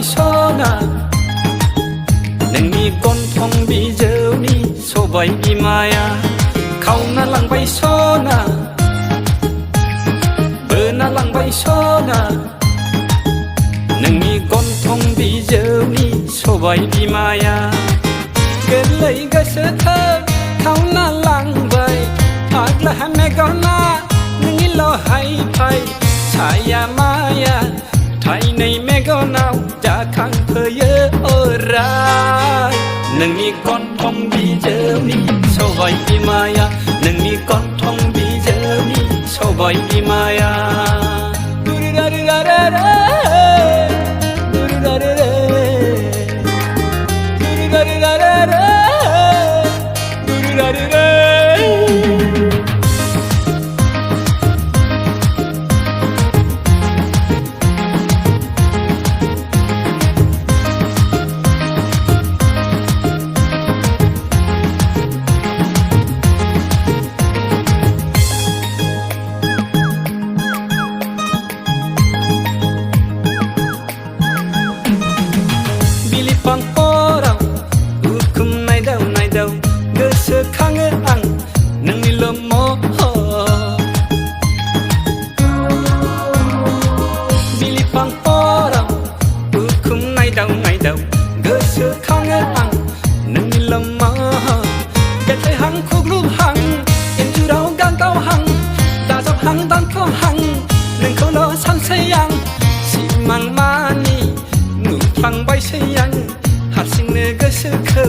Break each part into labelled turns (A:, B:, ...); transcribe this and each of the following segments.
A: सना नोंनि गन्थं बिजौनि सबाय बिमाया खावना लांबाय सना बोना लांबाय सना नोंनि गन्थं बिजौनि सबाय बिमाया गोरलै गोसोखौ खावना लांबाय फाग्ला मेगना नोंनिल' हायफाय साया माया थाइनै मेगनाव जाखांफैयो अराय नोंनि गन्थं बिजौनि सबाय बिमाया नोंनि गन्थं बिजौनि सबाय बिमाया बिलिफां हराव उखुम नायदाव गोसोखाङो आं नोंनिल' महर बिलिफां हराव उखुम नायदाव गोसोखाङो आं नोंनिल' महर बेथायहां खुग्लुबहां इन्जुराव गानदावहां दाजाबहां दानख'हां नोंखौल' सानसै आं सिमां मानि नुफ्लांबायसै आं हारसिंनो गोसोखौ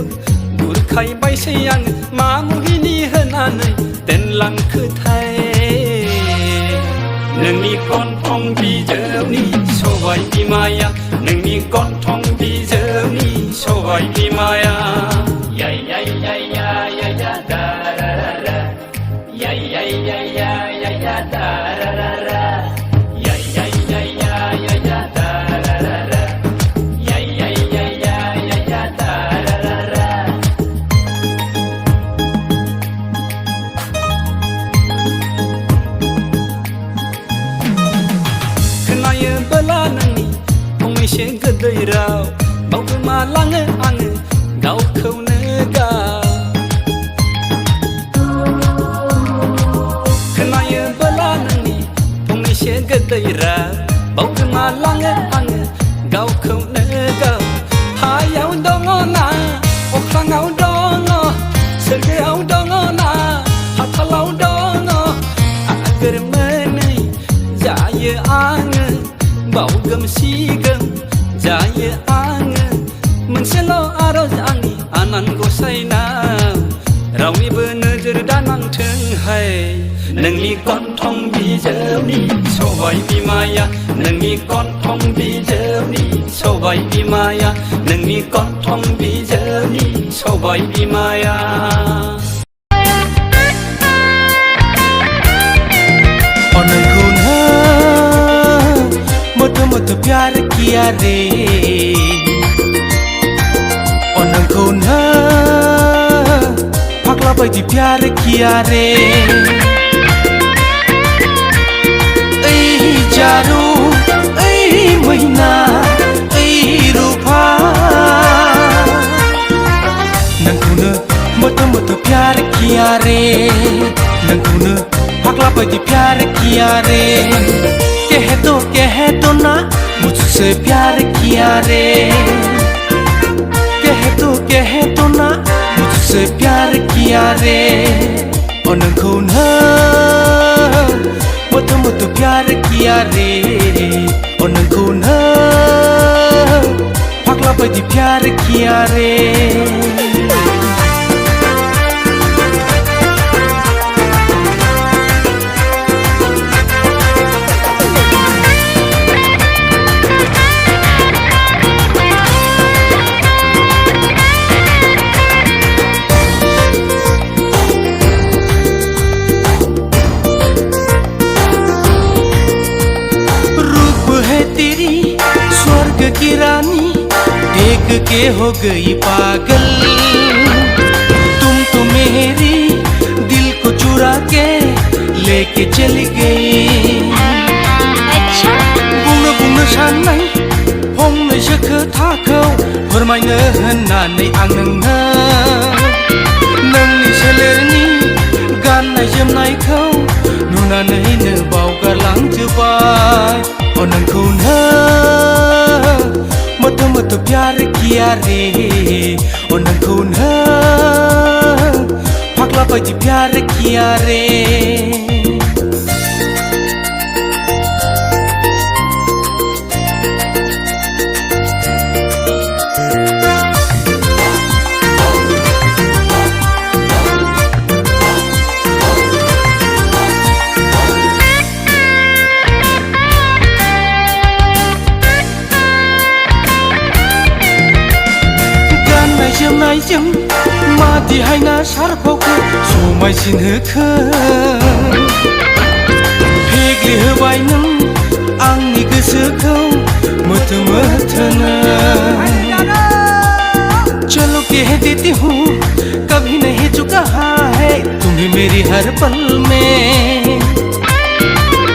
A: बुरखायबायसै आं मा मुहिनि होनानै दोनलांखोथाय नोंनि गन्थं बिजौनि सबाय बिमाया नोंनि गन्थं बिजौनि सबाय बिमाया या या या या या या दा रा रा रा या या या या या या दा रा रा रा या या या या या या दा खोनायोबोला नोंनि फंनैसो गोदै राव बावगोमालाङो आङो गावखौनो गाव खोनायोबोला नोंनि फंनैसो गोदै राव बावगोमालाङो आङो गावखौनो गाव हायाव दङ ना अख्राङाव दङ सोरगोआव दङ ना हाथालाव दङ आगोर मोनै जायो आङो बावगोमसिगोम जायो आङो मोनसेल' आरज आंनि आनान गसाइनाव रावनिबो नोजोर दानांथोंहाय नोंनि गन्थं बिजौनि सबाय बिमाया नोंनि गन्थं बिजौनि सबाय बिमाया नोंनि गन्थं बिजौनि सबाय बिमाया
B: मत प्यार किया रे नोंखौ फाग्ला बायदि प्यार किया रे ओइ जारु ओइ मैना ओइ रूपा नोंखौनो मत प्यार किया रे नोंखौनो फाग्ला बायदि प्यार किया रे कह तो ना मुझसे प्यार किया रे कह तो ना मुझसे प्यार किया रे नोंखौ मत प्यार किया रे नोंखौ फाग्ला बायदि प्यार किया रे की रानी देख के हो गई पागल तुम तो मेरी दिल को चुरा के लेके चली गई अच्छा गुण गुण शान नहीं हो फंनैसो खोथाखौ फोरमायनो होननानै आं नोंनि सोलेरनि गाननाय जोमनायखौ नुनानैनो बावगारलांजोब्बाय नोंखौनो मत मत प्यार किया रे नोंखौनो फाग्ला बायदि प्यार किया रे जोमनायजों मादिहायना सारफावखौ समायसिनहोखो फेग्लिहोबाय नों आंनि गोसोखौ मोथो मोथोनो चलो कह देती हूँ कभी नहीं चुका है तुम्हें मेरी हर पल में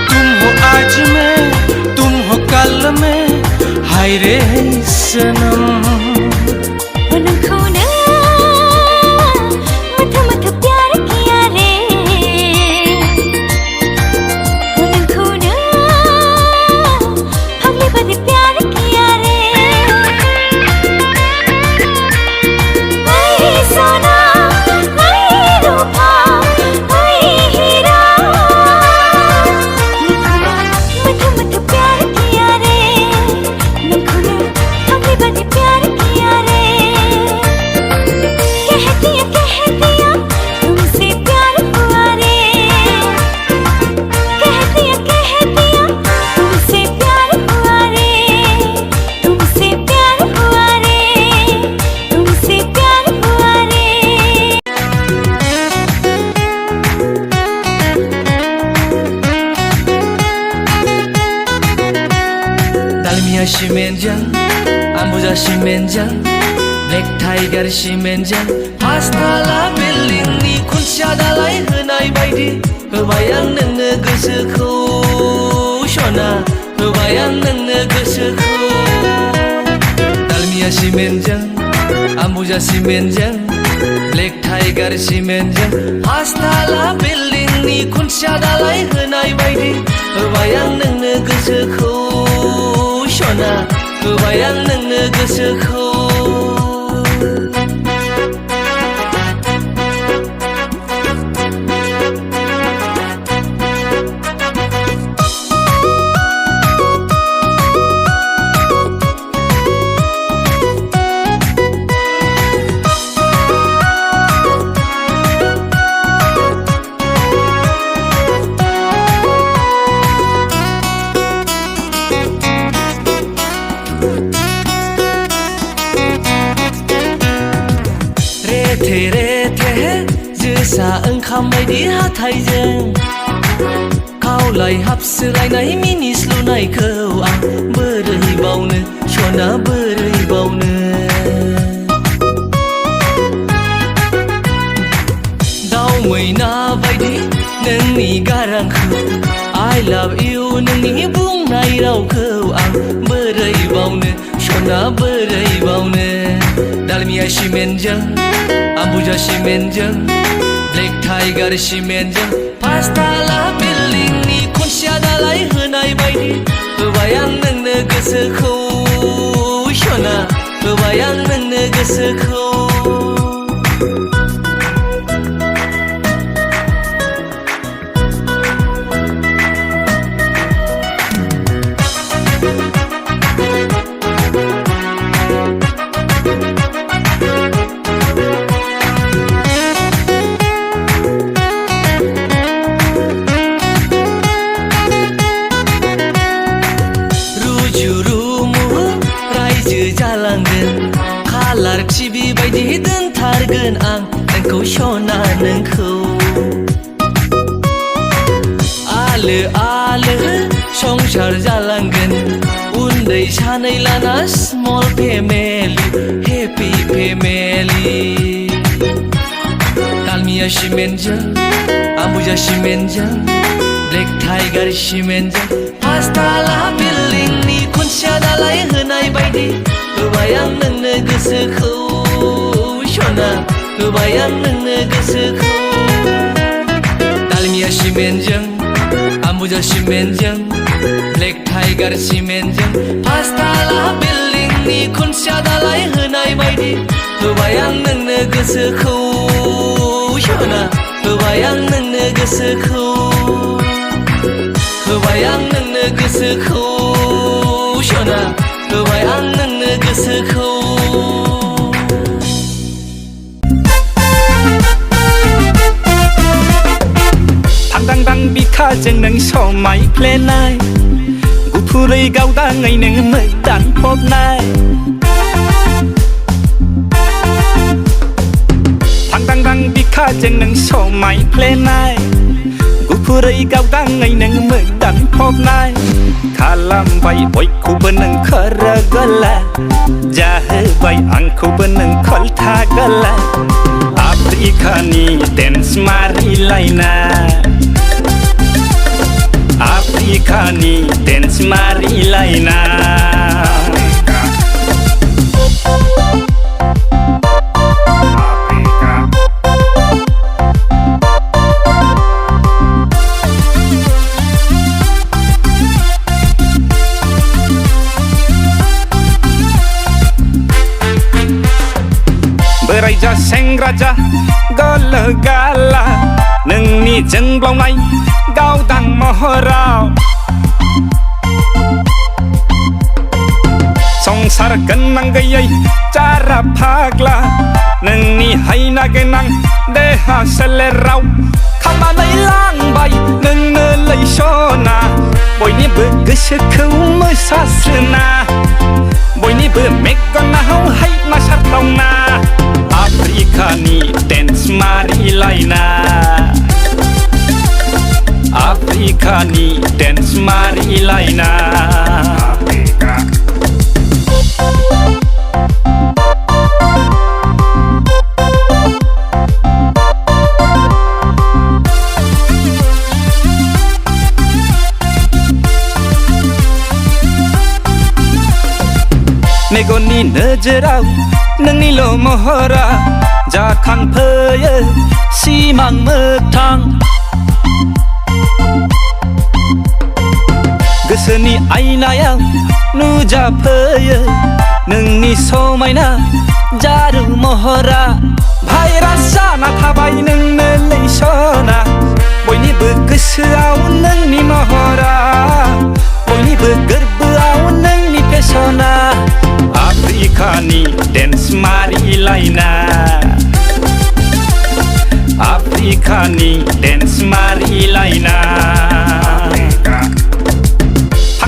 B: तुम हो आज में तुम हो कल में हाय रे सनम 시멘장 안부자 시멘장 블랙타이거 시멘장 파스타라 빌링니 콘샤달라이 흔하이 바이디 होबायां नोंनो गोसोखौ सना होबायां नोंनो गोसोखौ दालमिया सिमेन्टजों आम्बुजा सिमेन्टजों ब्लेक टाइगार सिमेन्टजों पासताला बिल्डिंनि खुन्थिया दालाय होनाय बायदि होबायां नोंनो गोसोखौ सना होबायां नोंनो गोसोखौ जोसा ओंखाम बायदि हाथायजों खावलाय हाबसोलायनाय मिनिस्लुनायखौ आं बोरै बावनो सना बोरै बावनो दाउ मैना बायदि नोंनि गारांखौ I love you नोंनि बुंनाय रावखौ आं बोरै बावनो सना बोरै बावनो दालमिया सिमेन्टजों आम्बुजा सिमेन्टजों ब्लेक टाइगार सिमेन्टजों पासताला बिल्डिंनि खुन्थिया दालाय होनाय बायदि होबायां नोंनो गोसोखौ सना होबायां नोंनो गोसोखौ खालार टिभि बायदि दोनथारगोन आं नोंखौ सना नोंखौ आलो आलो संसार जालांगोन उन्दै सानै लाना small family happy family Dalmia सिमेन्टजों आम्बुजा सिमेन्टजों ब्लेक टाइगार सिमेन्टजों पासताला बिल्डिंनि खुन्थिया दालाय होनाय बायदि होबाय आं नोंनो गोसोखौ दालमिया सिमेन्टजों आम्बुजा सिमेन्टजों ब्लेक टाइगार सिमेन्टजों पासताला बिल्डिंनि खुन्थिया दालाय होनाय बायदि होबाय आं नोंनो गोसोखौ सना होबाय आं नोंनो गोसोखौ होबाय आं नोंनो गोसोखौ सना होबाय आं नोंनो गोसोखौ
A: दांदां बिखाजों नों समायफ्लेनाय गुफुरै गावदाङै नों मोदानफबनाय दांदां बिखाजों नों समायफ्लेनाय गुफुरै गावदाङै नों मोदानफबनाय खालामबाय बयखौबो नों खर' गला जाहोबाय आंखौबो नों खलथा गला आफ्रिकानि डेन्स मारिलायनाय आफ्रिकानि डेन्स मारिलायनाय बोराय जा सेंग्रा जा गल गाला नोंनि जोंब्लावनाय गावदां महराव संसार गोनां गैयै जारा फाग्ला नोंनि हायना गोनां देहा सोलेराव खामनानै लांबाय नोंनोलै सना बयनिबो गोसोखौ मोसास्रोना बयनिबो मेगनाव हायना सारथावना आफ्रिकानि डेन्स मारिलायनाय आफ्रिकानि डेन्स मारिलायनाय मेगननि नोजोराव नोंनिल' महरा जाखांफैयो सिमां मोगथां गोसोनि आयनायाव नुजाफैयो नोंनि समायना जारु महरा भाइरास जाना थाबाय नोंनोलै सना बयनिबो गोसोआव नोंनि महरा बयनिबो गोरबोआव नोंनि फेसना आफ्रिकानि डेन्स मारिलायनाय आफ्रिकानि डेन्स मारिलायनाय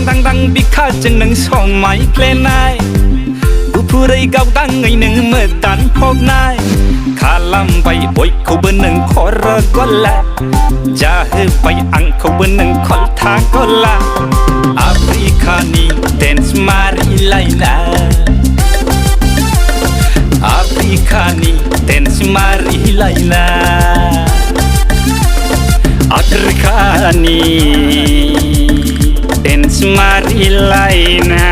A: दांदां बिखाजों नों समायफ्लेनाय गुफुरै गावदाङै नों मोदानफबनाय खालामबाय बयखौबो नों खर' गला जाहोबाय आंखौबो नों खलथा गला आफ्रिकानि डेन्स मारिलायनाय आफ्रिकानि डेन्स मारिलायनाय आफ्रिकानि डेन्स मारिलायनाय